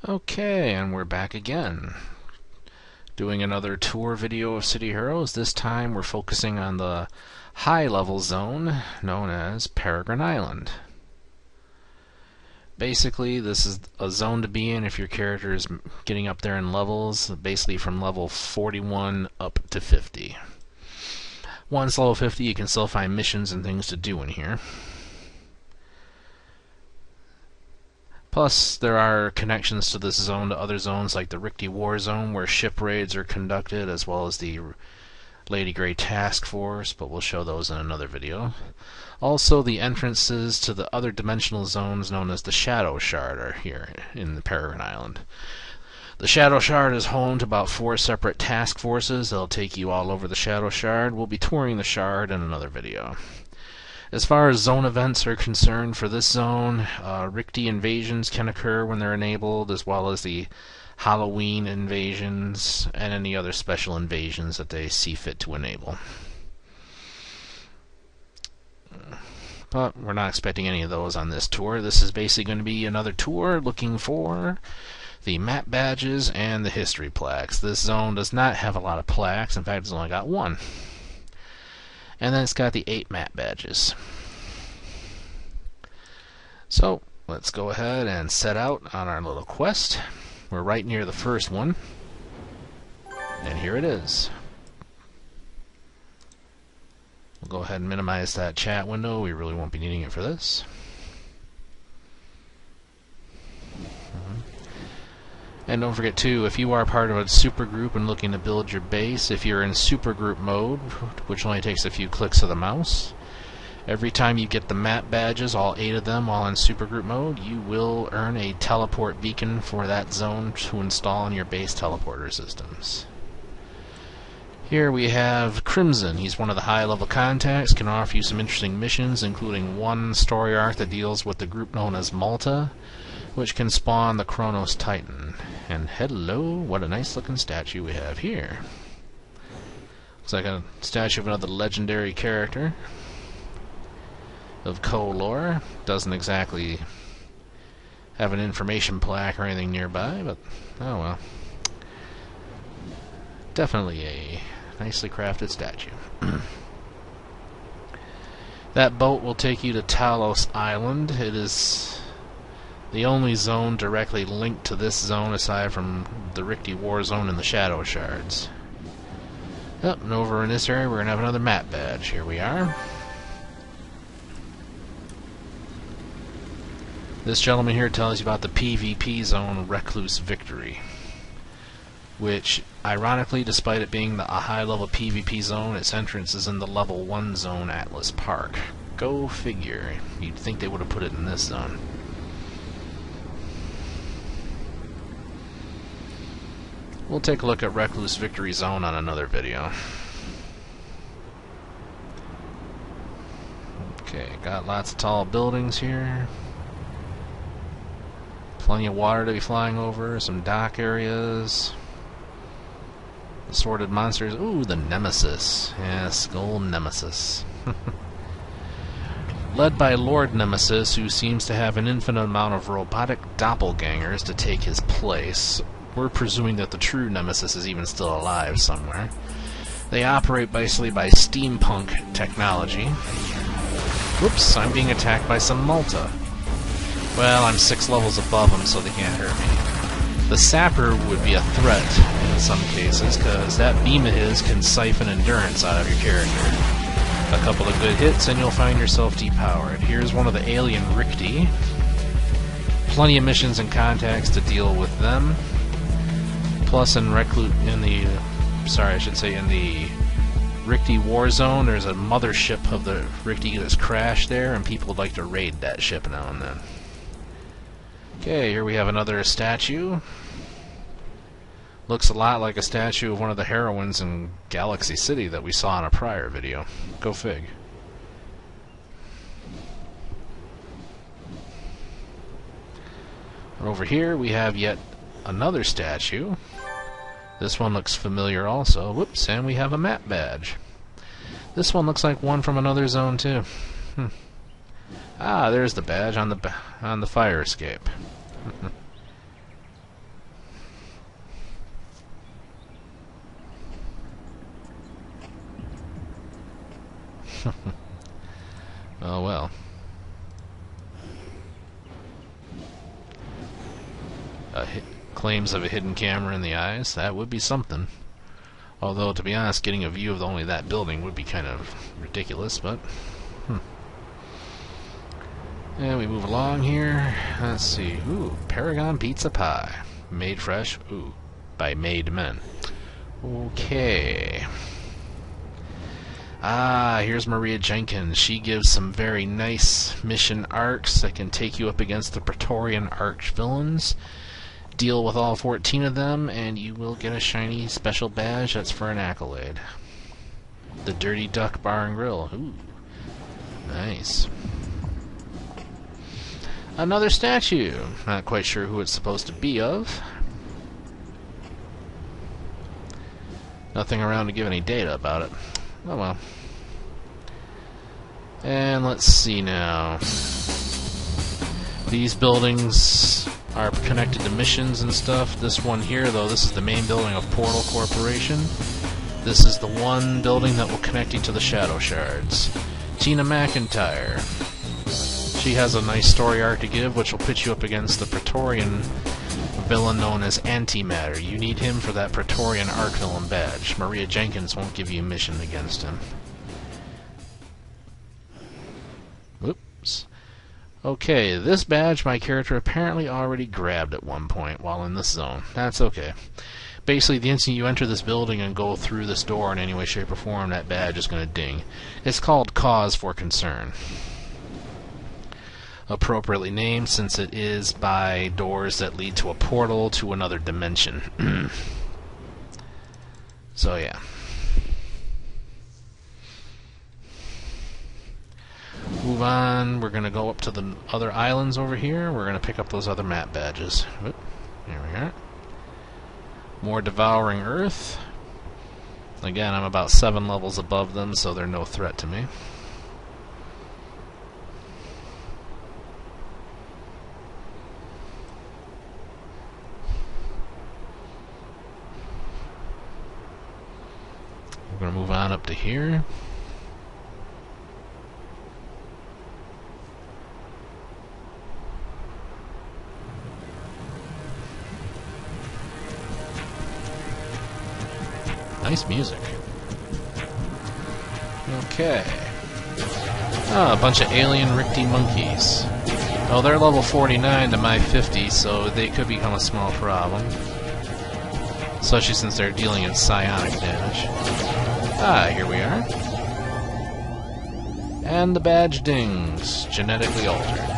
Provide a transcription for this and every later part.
Okay, and we're back again, doing another tour video of City Heroes. This time we're focusing on the high-level zone known as Peregrine Island. Basically, this is a zone to be in if your character is getting up there in levels, basically from level 41 up to 50. Once level 50, you can still find missions and things to do in here. Plus, there are connections to this zone to other zones like the Rickety War Zone, where ship raids are conducted, as well as the Lady Grey Task Force, but we'll show those in another video. Also, the entrances to the other dimensional zones known as the Shadow Shard are here in the Peregrine Island. The Shadow Shard is home to about 4 separate task forces. They'll take you all over the Shadow Shard. We'll be touring the Shard in another video. As far as zone events are concerned for this zone, Rickety invasions can occur when they're enabled, as well as the Halloween invasions and any other special invasions that they see fit to enable. But we're not expecting any of those on this tour. This is basically going to be another tour looking for the map badges and the history plaques. This zone does not have a lot of plaques. In fact, it's only got 1. And then it's got the 8 map badges. So, let's go ahead and set out on our little quest. We're right near the first one. And here it is. We'll go ahead and minimize that chat window. We really won't be needing it for this. And don't forget too, if you are part of a supergroup and looking to build your base, if you're in supergroup mode, which only takes a few clicks of the mouse, every time you get the map badges, all 8 of them, all in supergroup mode, you will earn a teleport beacon for that zone to install in your base teleporter systems. Here we have Crimson. He's one of the high-level contacts, can offer you some interesting missions, including one story arc that deals with the group known as Malta, which can spawn the Kronos Titan. And hello, what a nice looking statue we have here. Looks like a statue of another legendary character of Co-lore. Doesn't exactly have an information plaque or anything nearby, but oh well. Definitely a nicely crafted statue. That boat will take you to Talos Island. It is the only zone directly linked to this zone aside from the Rickety War Zone and the Shadow Shards. Yep, and over in this area we're going to have another map badge. Here we are. This gentleman here tells you about the PvP zone Recluse Victory, which, ironically, despite it being a high-level PvP zone, its entrance is in the level 1 zone Atlas Park. Go figure. You'd think they would have put it in this zone. We'll take a look at Recluse Victory Zone on another video. Okay, got lots of tall buildings here. Plenty of water to be flying over, some dock areas. Assorted monsters. Ooh, the Nemesis. Yes, old Nemesis. Led by Lord Nemesis, who seems to have an infinite amount of robotic doppelgangers to take his place. We're presuming that the true Nemesis is even still alive somewhere. They operate basically by steampunk technology. Whoops, I'm being attacked by some Malta. Well, I'm 6 levels above them, so they can't hurt me. The Sapper would be a threat in some cases, because that beam of his can siphon endurance out of your character. A couple of good hits and you'll find yourself depowered. Here's one of the alien Rickety. Plenty of missions and contacts to deal with them. Plus in the Rickety War Zone, there's a mothership of the Rickety that's crashed there, and people would like to raid that ship now and then. Okay, here we have another statue. Looks a lot like a statue of one of the heroines in Galaxy City that we saw in a prior video. Go fig. Over here we have yet another statue. This one looks familiar also. Whoops, and we have a map badge. This one looks like one from another zone too. Ah, there's the badge on the fire escape. Oh well. Claims of a hidden camera in the eyes, that would be something. Although, to be honest, getting a view of only that building would be kind of ridiculous, but... And we move along here. Let's see. Ooh, Peregrine pizza pie. Made fresh, ooh, by made men. Okay. Ah, here's Maria Jenkins. She gives some very nice mission arcs that can take you up against the Praetorian arch villains. Deal with all 14 of them, and you will get a shiny special badge that's for an accolade. The Dirty Duck Bar and Grill. Ooh, nice. Another statue. Not quite sure who it's supposed to be of. Nothing around to give any data about it. Oh well. And let's see now. These buildings are connected to missions and stuff. This one here, though, this is the main building of Portal Corporation. This is the one building that will connect you to the Shadow Shards. Tina McIntyre. She has a nice story arc to give, which will put you up against the Praetorian villain known as Antimatter. You need him for that Praetorian arc villain badge. Maria Jenkins won't give you a mission against him. Whoops. Okay, this badge my character apparently already grabbed at one point while in this zone. That's okay. Basically, the instant you enter this building and go through this door in any way, shape, or form, that badge is going to ding. It's called Cause for Concern. Appropriately named, since it is by doors that lead to a portal to another dimension. So, yeah. Move on. We're going to go up to the other islands over here. We're going to pick up those other map badges. Oop, here we are. More Devouring Earth. Again, I'm about 7 levels above them, so they're no threat to me. We're going to move on up to here. Nice music. Okay. Ah, a bunch of alien Rickety monkeys. Oh, they're level 49 to my 50, so they could become a small problem. Especially since they're dealing in psionic damage. Ah, here we are. And the badge dings. Genetically altered.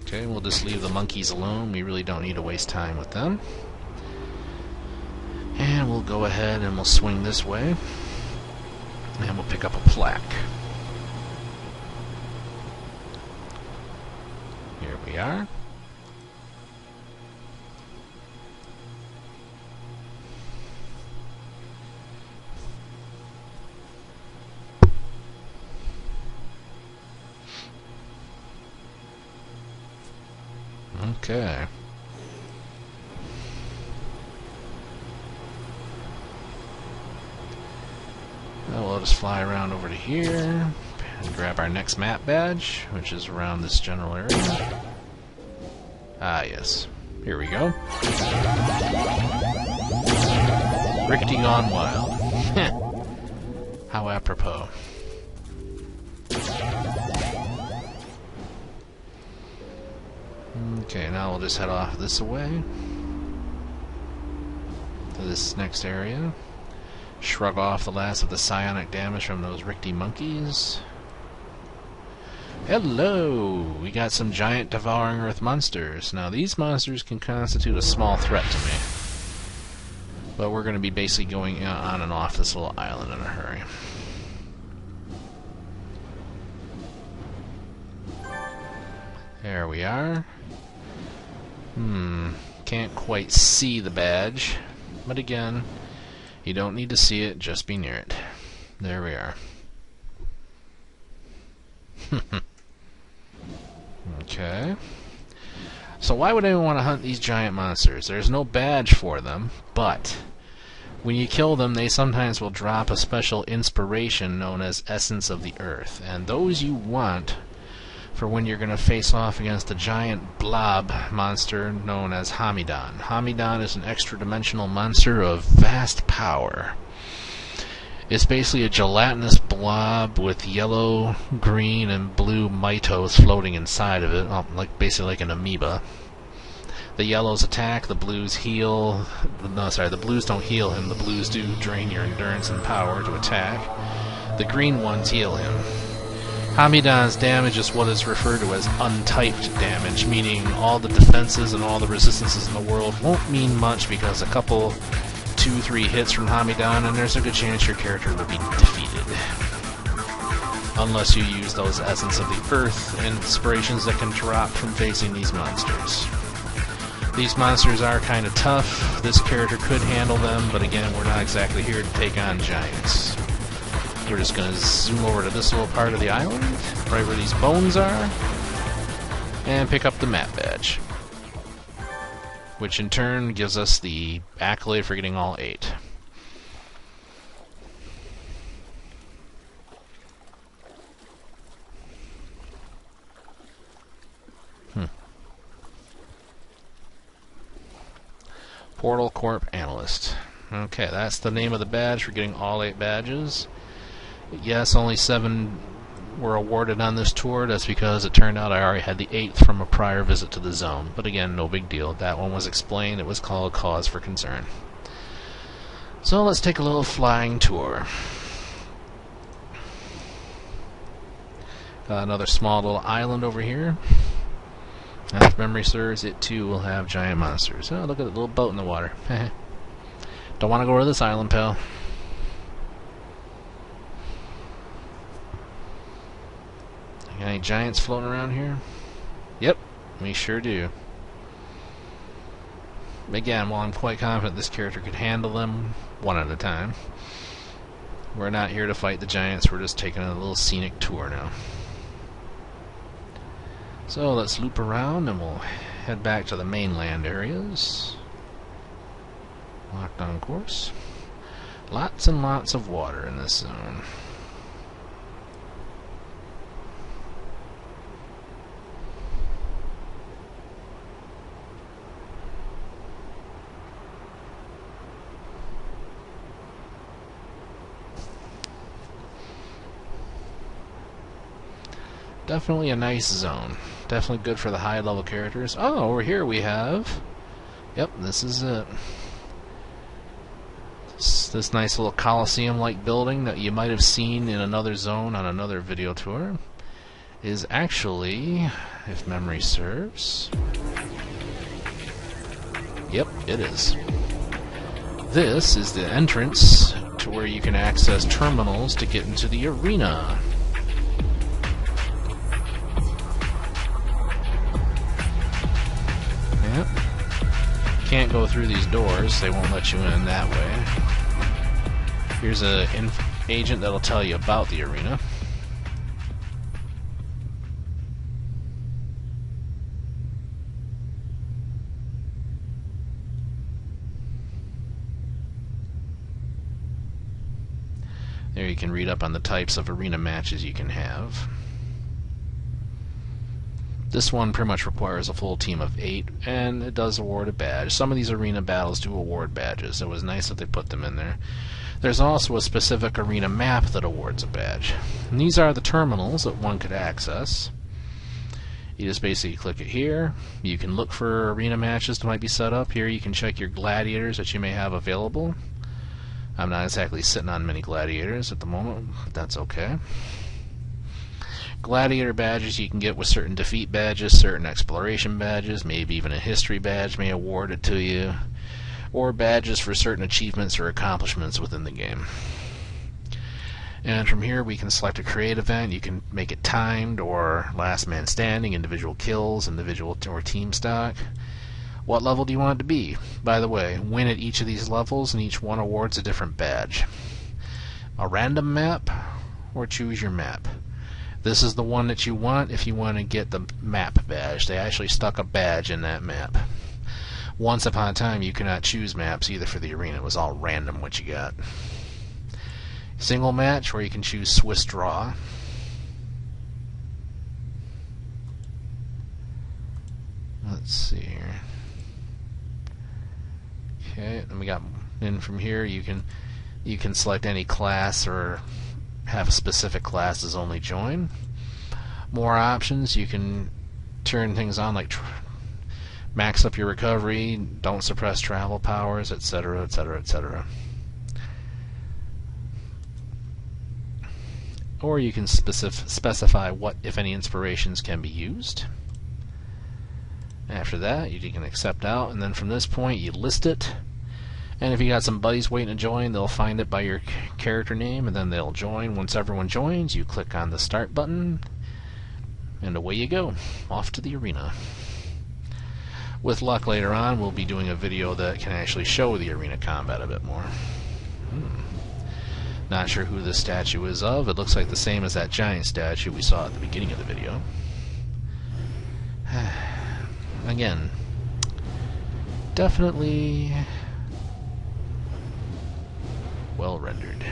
Okay, we'll just leave the monkeys alone. We really don't need to waste time with them. And we'll go ahead and we'll swing this way. And we'll pick up a plaque. Here we are. Okay. Now we'll just fly around over to here and grab our next map badge, which is around this general area. Ah, yes. Here we go. Rickety Gone Wild. How apropos. Okay, now we'll just head off this way to this next area. Shrug off the last of the psionic damage from those Rickety monkeys. Hello! We got some giant Devouring Earth monsters. Now, these monsters can constitute a small threat to me. But we're going to be basically going on and off this little island in a hurry. There we are. Can't quite see the badge. But again, you don't need to see it, just be near it. There we are. Okay. So why would anyone want to hunt these giant monsters? There's no badge for them, but when you kill them, they sometimes will drop a special inspiration known as Essence of the Earth, and those you want for when you're going to face off against a giant blob monster known as Hamidon. Hamidon is an extra-dimensional monster of vast power. It's basically a gelatinous blob with yellow, green, and blue mitos floating inside of it, basically like an amoeba. The yellows attack, the blues heal. No, sorry, the blues don't heal him. The blues do drain your endurance and power to attack. The green ones heal him. Hamidon's damage is what is referred to as untyped damage, meaning all the defenses and all the resistances in the world won't mean much because a couple 2-3 hits from Hamidon and there's a good chance your character will be defeated. Unless you use those Essence of the Earth inspirations that can drop from facing these monsters. These monsters are kind of tough. This character could handle them, but again, we're not exactly here to take on giants. We're just going to zoom over to this little part of the island, right where these bones are, and pick up the map badge. Which in turn gives us the accolade for getting all 8. Portal Corp Analyst. Okay, that's the name of the badge for getting all 8 badges. Yes, only 7 were awarded on this tour. That's because it turned out I already had the 8th from a prior visit to the zone. But again, no big deal. That one was explained. It was called Cause for Concern. So let's take a little flying tour. Got another small little island over here. And if memory serves, it too will have giant monsters. Oh, look at the little boat in the water. Don't want to go to this island, pal. Got any giants floating around here? Yep, we sure do. Again, while I'm quite confident this character could handle them one at a time, we're not here to fight the giants, we're just taking a little scenic tour now. So let's loop around and we'll head back to the mainland areas. Locked on course. Lots and lots of water in this zone. Definitely a nice zone. Definitely good for the high level characters. Oh, over here we have... Yep, this is it. This nice little Coliseum-like building that you might have seen in another zone on another video tour is actually, if memory serves... Yep, it is. This is the entrance to where you can access terminals to get into the arena. Yep. Can't go through these doors, they won't let you in that way. Here's an agent that'll tell you about the arena. There you can read up on the types of arena matches you can have. This one pretty much requires a full team of 8, and it does award a badge. Some of these arena battles do award badges. It was nice that they put them in there. There's also a specific arena map that awards a badge. And these are the terminals that one could access. You just basically click it here. You can look for arena matches that might be set up. Here you can check your gladiators that you may have available. I'm not exactly sitting on many gladiators at the moment, but that's okay. Gladiator badges you can get with certain defeat badges, certain exploration badges, maybe even a history badge may award it to you, or badges for certain achievements or accomplishments within the game. And from here we can select a create event. You can make it timed or last man standing, individual kills, individual or team stock. What level do you want it to be? By the way, win at each of these levels and each one awards a different badge. A random map or choose your map. This is the one that you want if you want to get the map badge. They actually stuck a badge in that map. Once upon a time, you could not choose maps either for the arena. It was all random what you got. Single match, where you can choose Swiss draw. Let's see here. Okay, then we got in from here. You can select any class or have a specific classes only join. More options. You can turn things on like max up your recovery, don't suppress travel powers, etc., etc., etc. Or you can specify what, if any, inspirations can be used. After that, you can accept out, and then from this point, you list it. And if you got some buddies waiting to join, they'll find it by your character name, and then they'll join. Once everyone joins, you click on the start button, and away you go, off to the arena. With luck later on, we'll be doing a video that can actually show the arena combat a bit more. Not sure who this statue is of. It looks like the same as that giant statue we saw at the beginning of the video. Again, definitely well rendered.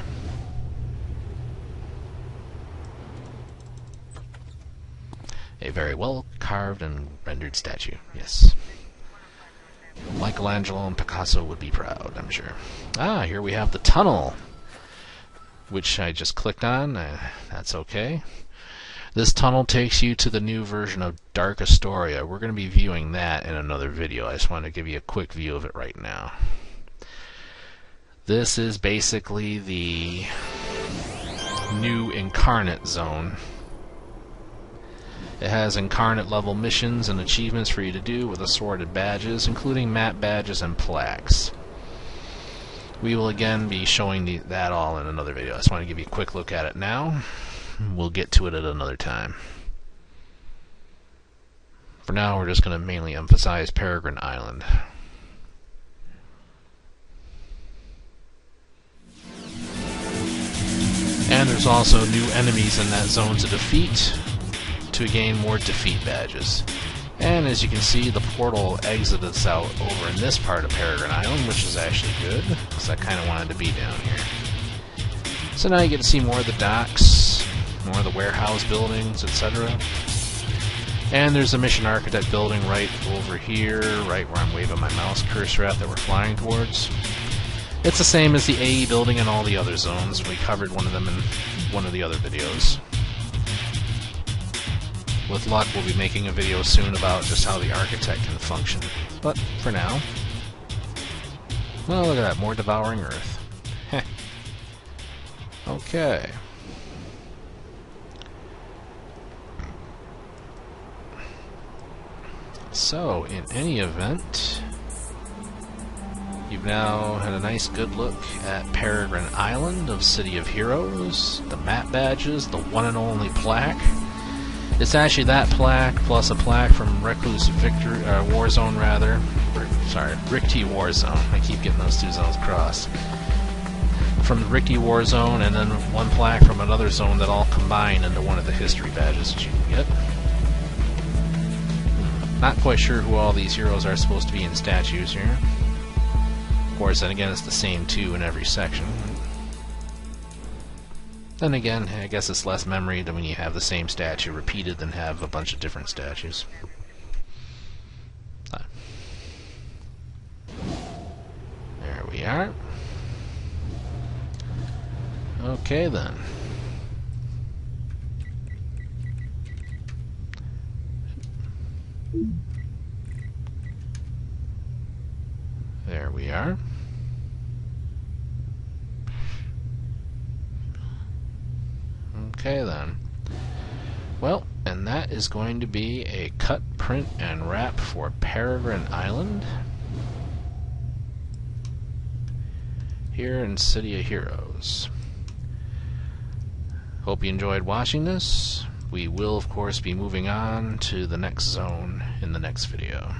A very well carved and rendered statue, yes. Michelangelo and Picasso would be proud, I'm sure. Ah, here we have the tunnel, which I just clicked on. That's okay. This tunnel takes you to the new version of Dark Astoria. We're going to be viewing that in another video. I just want to give you a quick view of it right now. This is basically the new Incarnate zone. It has Incarnate level missions and achievements for you to do with assorted badges, including map badges and plaques. We will again be showing that all in another video. I just want to give you a quick look at it now. We'll get to it at another time. For now, we're just going to mainly emphasize Peregrine Island. And there's also new enemies in that zone to defeat to gain more defeat badges. And as you can see, the portal exits us out over in this part of Peregrine Island, which is actually good, because I kind of wanted to be down here. So now you get to see more of the docks, more of the warehouse buildings, etc. And there's a mission architect building right over here, right where I'm waving my mouse cursor at that we're flying towards. It's the same as the AE building in all the other zones. We covered one of them in one of the other videos. With luck, we'll be making a video soon about just how the architect can function. But for now, well, look at that, more devouring Earth. Heh. Okay. So, in any event, you've now had a nice good look at Peregrine Island of City of Heroes, the map badges, the one and only plaque. It's actually that plaque plus a plaque from Recluse Victory, Warzone rather. Rick T Warzone. I keep getting those two zones crossed. From the Rick T Warzone, and then one plaque from another zone that all combine into one of the history badges that you can get. Not quite sure who all these heroes are supposed to be in statues here. Of course, then again, it's the same two in every section. Then again, I guess it's less memory than when you have the same statue repeated than have a bunch of different statues. There we are. Okay then. There we are. Okay then. Well, and that is going to be a cut, print, and wrap for Peregrine Island here in City of Heroes. Hope you enjoyed watching this. We will, of course, be moving on to the next zone in the next video.